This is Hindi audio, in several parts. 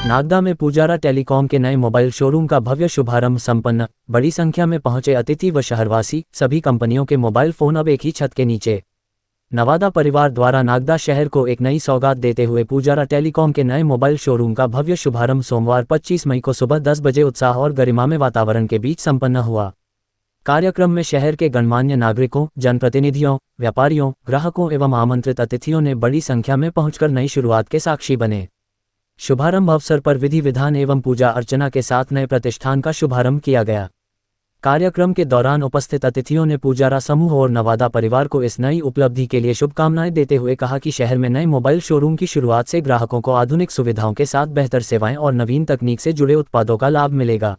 नागदा में पुजारा टेलीकॉम के नए मोबाइल शोरूम का भव्य शुभारंभ संपन्न। बड़ी संख्या में पहुंचे अतिथि व शहरवासी। सभी कंपनियों के मोबाइल फोन अब एक ही छत के नीचे। नवादा परिवार द्वारा नागदा शहर को एक नई सौगात देते हुए पुजारा टेलीकॉम के नए मोबाइल शोरूम का भव्य शुभारंभ सोमवार 25 मई को सुबह 10 बजे उत्साह और गरिमामय वातावरण के बीच संपन्न हुआ। कार्यक्रम में शहर के गणमान्य नागरिकों, जनप्रतिनिधियों, व्यापारियों, ग्राहकों एवं आमंत्रित अतिथियों ने बड़ी संख्या में पहुंचकर नई शुरुआत के साक्षी बने। शुभारंभ अवसर पर विधि विधान एवं पूजा अर्चना के साथ नए प्रतिष्ठान का शुभारंभ किया गया। कार्यक्रम के दौरान उपस्थित अतिथियों ने पुजारा समूह और नवादा परिवार को इस नई उपलब्धि के लिए शुभकामनाएं देते हुए कहा कि शहर में नए मोबाइल शोरूम की शुरुआत से ग्राहकों को आधुनिक सुविधाओं के साथ बेहतर सेवाएं और नवीन तकनीक से जुड़े उत्पादों का लाभ मिलेगा।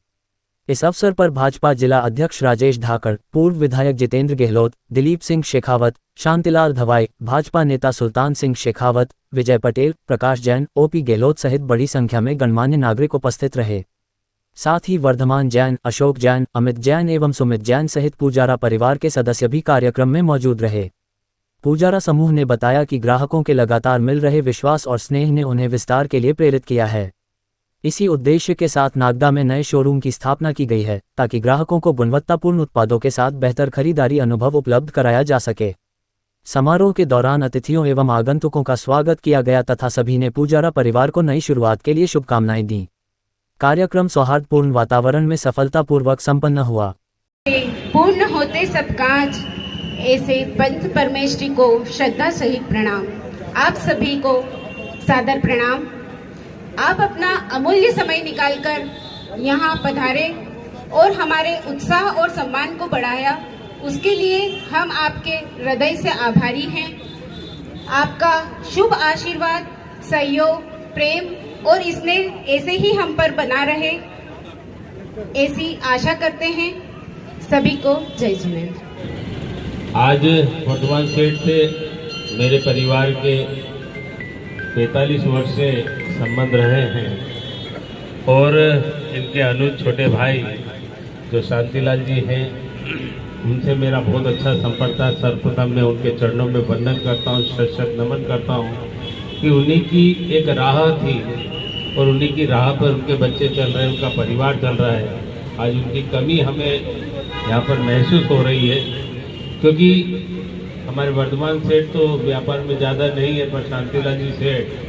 इस अवसर पर भाजपा जिला अध्यक्ष राजेश धाकड़, पूर्व विधायक जितेंद्र गहलोत, दिलीप सिंह शेखावत, शांतिलाल धवाई, भाजपा नेता सुल्तान सिंह शेखावत, विजय पटेल, प्रकाश जैन, ओपी गहलोत सहित बड़ी संख्या में गणमान्य नागरिक उपस्थित रहे। साथ ही वर्धमान जैन, अशोक जैन, अमित जैन एवं सुमित जैन सहित पुजारा परिवार के सदस्य भी कार्यक्रम में मौजूद रहे। पुजारा समूह ने बताया कि ग्राहकों के लगातार मिल रहे विश्वास और स्नेह ने उन्हें विस्तार के लिए प्रेरित किया है। इसी उद्देश्य के साथ नागदा में नए शोरूम की स्थापना की गई है ताकि ग्राहकों को गुणवत्तापूर्ण उत्पादों के साथ बेहतर खरीदारी अनुभव उपलब्ध कराया जा सके। समारोह के दौरान अतिथियों एवं आगंतुकों का स्वागत किया गया तथा सभी ने पुजारा परिवार को नई शुरुआत के लिए शुभकामनाएं दी। कार्यक्रम सौहार्दपूर्ण वातावरण में सफलतापूर्वक संपन्न हुआ। पूर्ण होते सब काज, ऐसे पंच परमेश्वरी को श्रद्धा सहित प्रणाम। आप सभी को सादर प्रणाम। आप अपना अमूल्य समय निकालकर यहाँ पधारे और हमारे उत्साह और सम्मान को बढ़ाया, उसके लिए हम आपके हृदय से आभारी हैं। आपका शुभ आशीर्वाद, सहयोग, प्रेम और स्नेह ऐसे ही हम पर बना रहे, ऐसी आशा करते हैं। सभी को जय जिनेंद्र। आज वर्धमान सेठ से मेरे परिवार के 45 वर्ष से संबंध रहे हैं और इनके अनुज छोटे भाई जो शांतिलाल जी हैं, उनसे मेरा बहुत अच्छा संपर्क था। सर्वप्रथम मैं उनके चरणों में वंदन करता हूँ, शत नमन करता हूँ कि उन्हीं की एक राह थी और उन्हीं की राह पर उनके बच्चे चल रहे हैं, उनका परिवार चल रहा है। आज उनकी कमी हमें यहाँ पर महसूस हो रही है, क्योंकि हमारे वर्धमान सेठ तो व्यापार में ज़्यादा नहीं है, पर शांतिलाल जी सेठ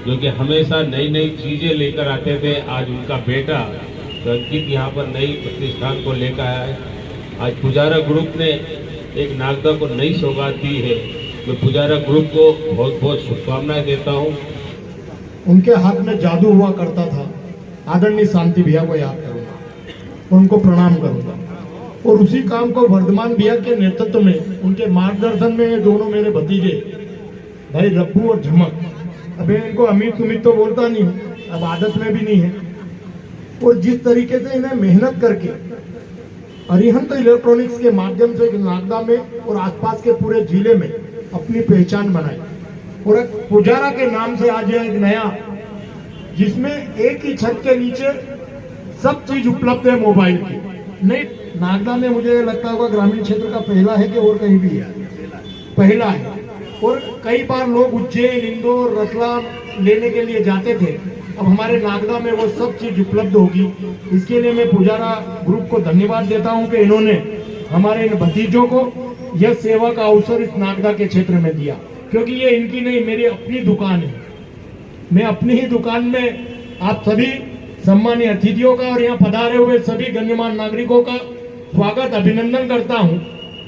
जो कि हमेशा नई नई चीज़ें लेकर आते थे, आज उनका बेटा अंकित यहाँ पर नई प्रतिष्ठान को लेकर आया है। आज पुजारा ग्रुप ने एक नागदा को नई सौगात दी है। मैं पुजारा ग्रुप को बहुत बहुत शुभकामनाएं देता हूँ। उनके हाथ में जादू हुआ करता था। आदरणीय शांति भैया को याद करूँगा, उनको प्रणाम करूँगा और उसी काम को वर्धमान भैया के नेतृत्व में, उनके मार्गदर्शन में दोनों मेरे भतीजे भाई रब्बू और झमक, अभी इनको अमित सुमित तो बोलता नहीं हूँ, अब आदत में भी नहीं है, और जिस तरीके से इन्हें मेहनत करके अरिहंत इलेक्ट्रॉनिक्स के माध्यम से नागदा में और आसपास के पूरे जिले में अपनी पहचान बनाई और एक पुजारा के नाम से आज एक नया, जिसमें एक ही छत के नीचे सब चीज उपलब्ध है मोबाइल की। नहीं, नागदा में मुझे लगता होगा ग्रामीण क्षेत्र का पहला है कि और कहीं भी है, पहला है। और कई बार लोग उज्जैन, इंदौर, रतलाम लेने के लिए जाते थे, अब हमारे नागदा में वो सब चीज उपलब्ध होगी। इसके लिए मैं पुजारा ग्रुप को धन्यवाद देता हूं कि इन्होंने हमारे इन भतीजों को यह सेवा का अवसर इस नागदा के क्षेत्र में दिया, क्योंकि ये इनकी नहीं, मेरी अपनी दुकान है। मैं अपनी ही दुकान में आप सभी सम्मानीय अतिथियों का और यहाँ पधारे हुए सभी गण्यमान्य नागरिकों का स्वागत, अभिनंदन करता हूँ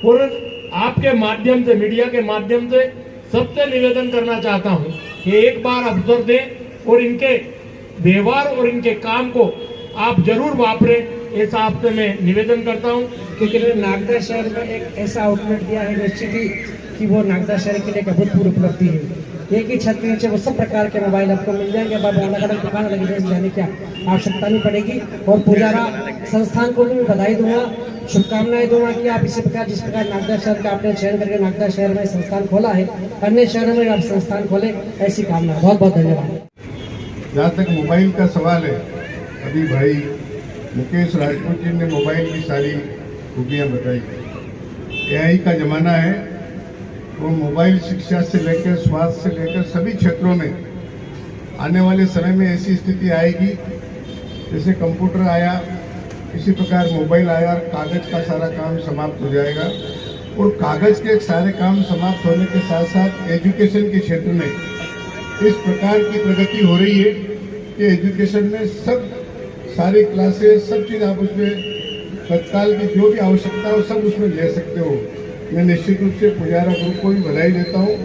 और आपके माध्यम से, मीडिया के माध्यम से सबसे निवेदन करना चाहता हूँ कि एक बार अवसर दें और इनके व्यवहार और इनके काम को आप जरूर वापरें, ऐसा आपसे मैं निवेदन करता हूँ। क्योंकि नागदा शहर में एक ऐसा आउटलेट दिया है निश्चित ही कि वो नागदा शहर के लिए एक अभूतपूर्व उपलब्धि है। एक ही छत के नीचे वो सब प्रकार के मोबाइल आपको मिल जाएंगे। अब अलग अलग दुकान लगी है, जाने की आवश्यकता नहीं पड़ेगी। और पुजारा संस्थान को भी मैं बधाई दूंगा, शुभकामनाएं दूंगा कि आप इसी प्रकार, जिस प्रकार नागदा शहर का आपने चयन करके नागदा शहर में संस्थान खोला है, अन्य शहरों में आप संस्थान खोले, ऐसी कामना। बहुत बहुत धन्यवाद। जहाँ तक मोबाइल का सवाल है, अभी भाई मुकेश राजपूत जी ने मोबाइल की सारी खूबियाँ बताई। AI का जमाना है, वो मोबाइल शिक्षा से लेकर स्वास्थ्य से लेकर सभी क्षेत्रों में आने वाले समय में ऐसी स्थिति आएगी जैसे कंप्यूटर आया, इसी प्रकार मोबाइल आया और कागज का सारा काम समाप्त हो जाएगा। और कागज के सारे काम समाप्त होने के साथ साथ एजुकेशन के क्षेत्र में इस प्रकार की प्रगति हो रही है कि एजुकेशन में सब सारी क्लासेस सब चीज़ आप उसमें तत्काल की जो भी आवश्यकता हो सब उसमें ले सकते हो। मैं निश्चित रूप से पुजारा ग्रुप को भी बधाई देता हूँ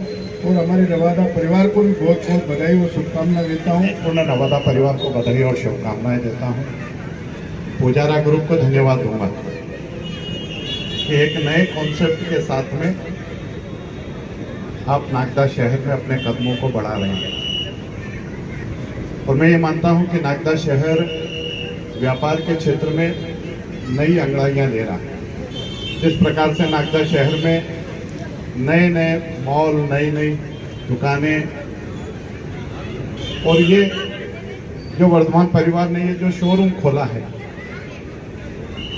और हमारे नवादा परिवार को भी बहुत बहुत बधाई और शुभकामनाएं देता हूँ। पूर्ण नवादा परिवार को बधाई और शुभकामनाएं देता हूँ। पुजारा ग्रुप को धन्यवाद दूंगा कि एक नए कॉन्सेप्ट के साथ में आप नागदा शहर में अपने कदमों को बढ़ा रहे हैं और मैं ये मानता हूँ कि नागदा शहर व्यापार के क्षेत्र में नई अंगड़ाइयाँ ले रहा है। जिस प्रकार से नागदा शहर में नए नए मॉल, नई नई दुकानें और ये जो वर्धमान परिवार ने ये जो शोरूम खोला है,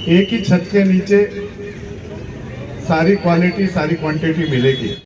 एक ही छत के नीचे सारी क्वालिटी सारी क्वांटिटी मिलेगी।